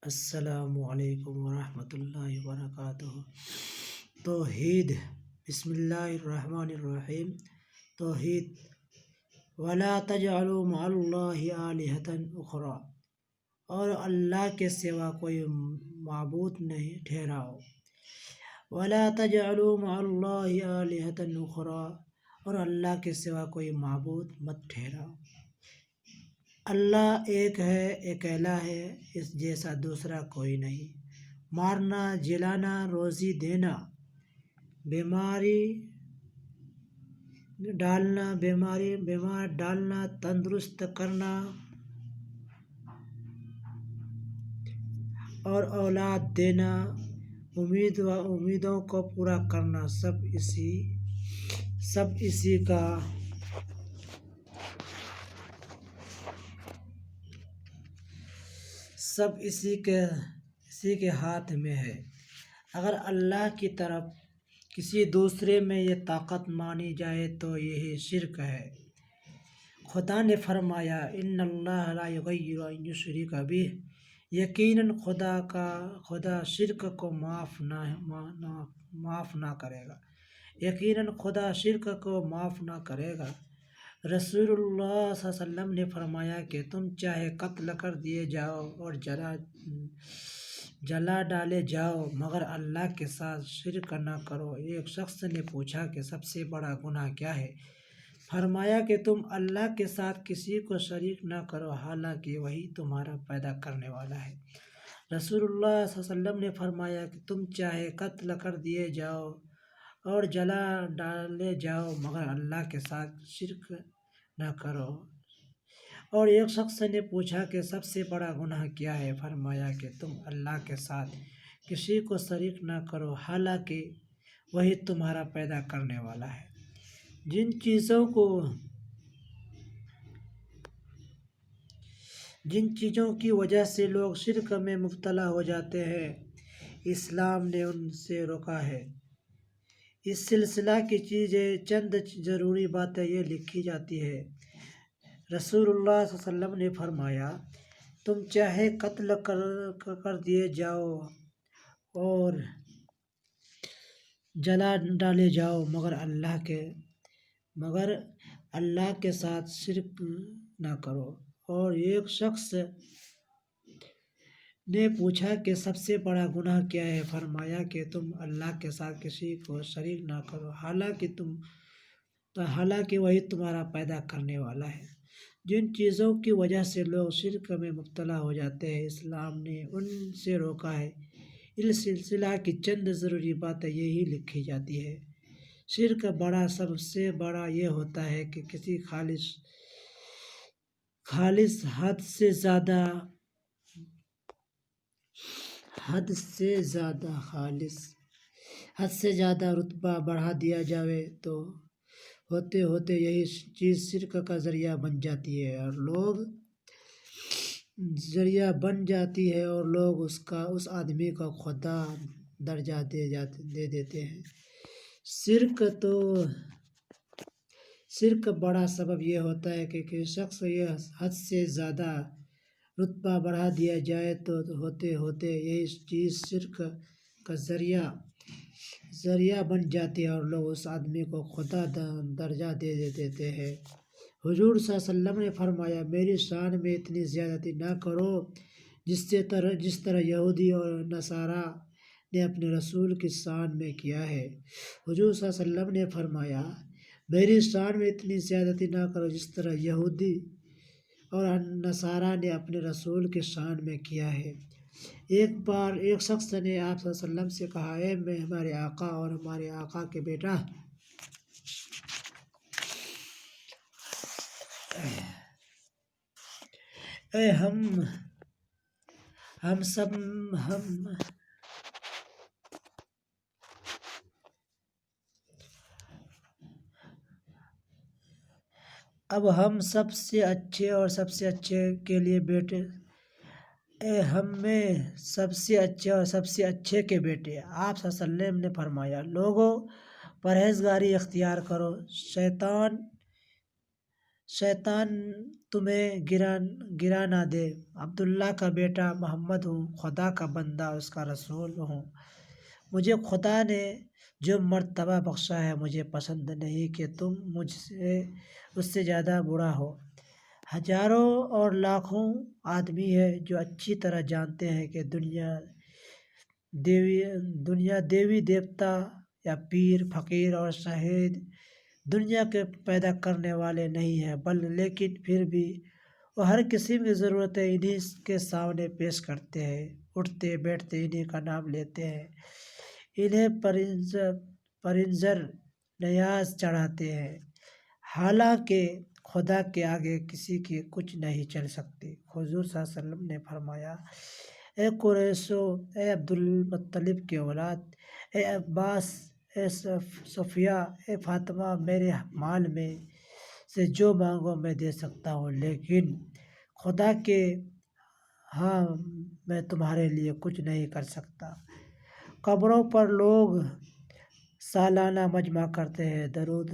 السلام علیکم ورحمۃ اللہ وبرکاتہ۔ توحید۔ بسم اللہ الرحمن الرحیم۔ توحید۔ ولا تجعلوا مع اللہ آلہۃ اخری، اور اللہ کے سوا کوئی معبود نہیں ٹھہراؤ۔ ولا تجعلوا مع اللہ آلہۃ اخری، اور اللہ کے سوا کوئی معبود مت ٹھہراؤ۔ اللہ ایک ہے، اکیلا ہے، اس جیسا دوسرا کوئی نہیں۔ مارنا، جلانا، روزی دینا، بیمار ڈالنا، تندرست کرنا اور اولاد دینا، امیدوں کو پورا کرنا، سب اسی کے ہاتھ میں ہے۔ اگر اللہ کی طرف کسی دوسرے میں یہ طاقت مانی جائے تو یہی شرک ہے۔ خدا نے فرمایا ان اللہ لا یغیر ان یشرک بہ، یقیناً خدا شرک کو معاف نہ کرے گا، خدا شرک کو معاف نہ کرے گا۔ رسول اللہ صلی اللہ علیہ وسلم نے فرمایا کہ تم چاہے قتل کر دیے جاؤ اور جلا ڈالے جاؤ مگر اللہ کے ساتھ شرک نہ کرو۔ ایک شخص نے پوچھا کہ سب سے بڑا گناہ کیا ہے؟ فرمایا کہ تم اللہ کے ساتھ کسی کو شریک نہ کرو حالانکہ وہی تمہارا پیدا کرنے والا ہے۔ رسول اللہ صلی اللہ علیہ وسلم نے فرمایا کہ تم چاہے قتل کر دیے جاؤ اور جلا ڈالے جاؤ مگر اللہ کے ساتھ شرک نہ کرو۔ اور ایک شخص نے پوچھا کہ سب سے بڑا گناہ کیا ہے؟ فرمایا کہ تم اللہ کے ساتھ کسی کو شریک نہ کرو حالانکہ وہی تمہارا پیدا کرنے والا ہے۔ جن چیزوں کی وجہ سے لوگ شرک میں مبتلا ہو جاتے ہیں، اسلام نے ان سے روکا ہے۔ اس سلسلہ کی چیزیں چند ضروری باتیں یہ لکھی جاتی ہیں۔ رسول اللہ صلی اللہ علیہ وسلم نے فرمایا تم چاہے قتل کر دیے جاؤ اور جلا ڈالے جاؤ مگر اللہ کے ساتھ شرک نہ کرو۔ اور ایک شخص نے پوچھا کہ سب سے بڑا گناہ کیا ہے؟ فرمایا کہ تم اللہ کے ساتھ کسی کو شریک نہ کرو حالانکہ وہی تمہارا پیدا کرنے والا ہے۔ جن چیزوں کی وجہ سے لوگ شرک میں مبتلا ہو جاتے ہیں، اسلام نے ان سے روکا ہے۔ اس سلسلہ کی چند ضروری باتیں یہی لکھی جاتی ہیں۔ شرک سب سے بڑا یہ ہوتا ہے کہ کسی خالص حد سے زیادہ رتبہ بڑھا دیا جائے تو ہوتے ہوتے یہی چیز شرک کا ذریعہ بن جاتی ہے اور لوگ اس آدمی کو خدا درجہ دے دیتے ہیں۔ شرک بڑا سبب یہ ہوتا ہے کہ کسی شخص یہ حد سے زیادہ رتبہ بڑھا دیا جائے تو ہوتے ہوتے یہی چیز شرک کا ذریعہ بن جاتی ہے اور لوگ اس آدمی کو خدا درجہ دے دیتے ہیں۔ حضور صلی اللہ علیہ وسلم نے فرمایا میری شان میں اتنی زیادتی نہ کرو جس طرح یہودی اور نصارہ نے اپنے رسول کی شان میں کیا ہے۔ حضور صلی اللہ علیہ وسلم نے فرمایا میری شان میں اتنی زیادتی نہ کرو جس طرح یہودی اور نصارہ نے اپنے رسول کی شان میں کیا ہے۔ ایک بار ایک شخص نے آپ صلی اللہ علیہ وسلم سے کہا اے ہمارے آقا اور ہمارے آقا کے بیٹا، اے اب ہم سب سے اچھے اور سب سے اچھے کے لیے بیٹے، اے ہم میں سب سے اچھے اور سب سے اچھے کے بیٹے۔ آپ صلی اللہ علیہ وسلم نے فرمایا لوگوں پرہیزگاری اختیار کرو، شیطان شیطان تمہیں گرا نہ دے۔ عبداللہ کا بیٹا محمد ہوں، خدا کا بندہ، اس کا رسول ہوں۔ مجھے خدا نے جو مرتبہ بخشا ہے، مجھے پسند نہیں کہ تم مجھ سے اس سے زیادہ برا ہو۔ ہزاروں اور لاکھوں آدمی ہیں جو اچھی طرح جانتے ہیں کہ دنیا دیوی دیوتا یا پیر فقیر اور شہید دنیا کے پیدا کرنے والے نہیں ہیں، لیکن پھر بھی وہ ہر قسم کی ضرورتیں انہی کے سامنے پیش کرتے ہیں، اٹھتے بیٹھتے انہی کا نام لیتے ہیں، انہیں پرنظر نیاز چڑھاتے ہیں، حالانکہ خدا کے آگے کسی کی کچھ نہیں چل سکتی۔ حضور صلی اللہ علیہ وسلم نے فرمایا، اے قریشو، اے عبد المطلب کے اولاد، اے عباس، اے صفیہ، اے فاطمہ، میرے مال میں سے جو مانگو میں دے سکتا ہوں، لیکن خدا کے ہاں میں تمہارے لیے کچھ نہیں کر سکتا۔ قبروں پر لوگ سالانہ مجمع کرتے ہیں، درود